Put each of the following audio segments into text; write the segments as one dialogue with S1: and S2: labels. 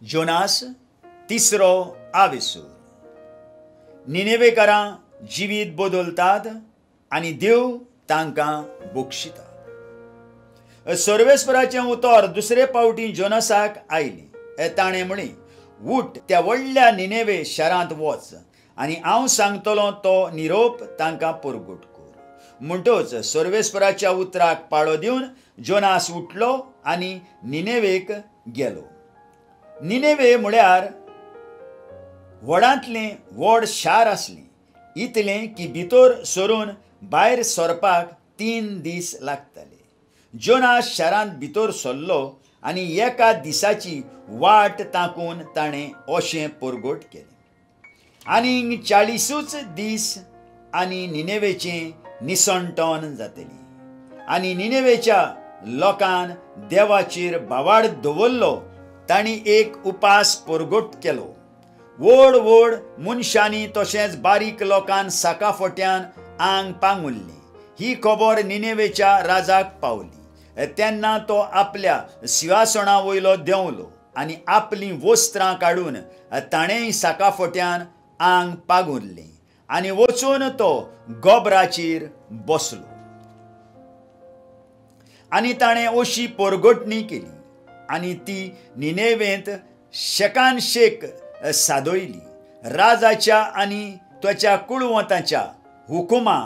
S1: Jonas तिसरो आविसूर. निनेवेकारां जिवीत बदलतात आनी देव तांकां बक्षिता. सर्वेस्पराचें उतर दुसरे फावटी जोनासाक आयलें. ताणें म्हळें, उठ त्या व्हडल्या निनेवे शारांत वच आनी हांव सांगतलों तो निरोप तांकां परगट कर. म्हणटच सर्वेस्पराच्या उतराक पाळो दिवन जोनास उठलो आनी निनेवेक गेलो. निनेवे म्हळ्यार व्हडांतलें व्हड शार आसलें, इतलें की भितर सरून भायर सरपाक 3 दीस लागताले. जोनास शारांत भितर सरलो आनी एका दिसाची वाट ताकून ताणें अशें परगट केलें. आनीक 40 दीस आनी निनेवेचें निसंतण जातलें. आनी निनेवेच्या लोकान देवाचेर भावार्थ दवरलो. तांणी एक उपास परगट केलो. व्हड व्हड मनशांनी तशेंच बारीक लोकान साकाफोट्यान आंग पांगुल्लें. ही खबर निनेवेच्या राजाक पावली. तेन्ना तो आपल्या सिंहासणा वयलो देंवलो आनी आपलीं वस्त्रां काडून ताणेंय साकाफोट्यान आंग पांगुरलें आनी वचून तो गोबराचेर बसलो. आनी ताणें अशी परगटणी केली आनी ती निनेवेंत शेकान शेक सादयली. राजाच्या आनी ताच्या कुळवंताच्या हुकुमा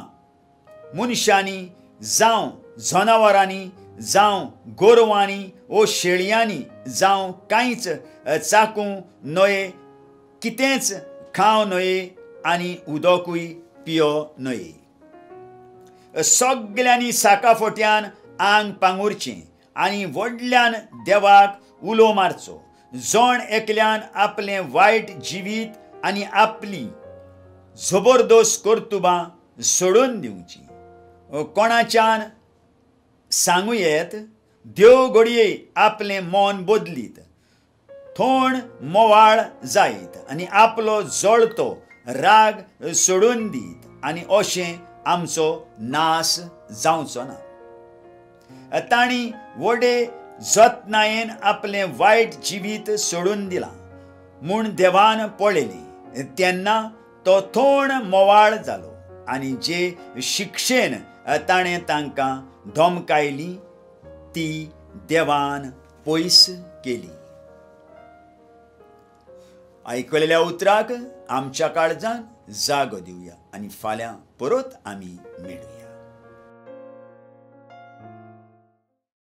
S1: मनशांनी जावं जनावरांनी जावं गोरवांनी ओ शेळयांनी जावं कांयच चाकूंक न्हये, कितेंच खावं न्हये आनी उदकूय पियो न्हये. सगल्यांनी साकाफोट्यान आंग पांगुरचें आनी व्हडल्यान देवाक उलो मारचो. जण एकल्यान आपलें वायट जिवीत आनी आपली जबरदस्त कर्तुबां सोडून दिवची. कोणाच्यान सांगू येत, देव घडये आपलें मन बदलीत, थोण मोवाळ जायत आनी आपलो जळतो राग सोडून दीत आनी अशें आमचो नाश जावचो ना. तांणी व्हडे जतनायेन आपलें वायट जिवीत सोडून दिलां म्हूण देवान पळयलें. तेन्ना तो थोण मोवाळ जालो आनी जे शिक्षेन ताणें तांकां धमकायली ती देवान पयस केली. आयकलेल्या उतराक आमच्या काळजान जागो दिवया आनी फाल्यां परत आमी मेळुया.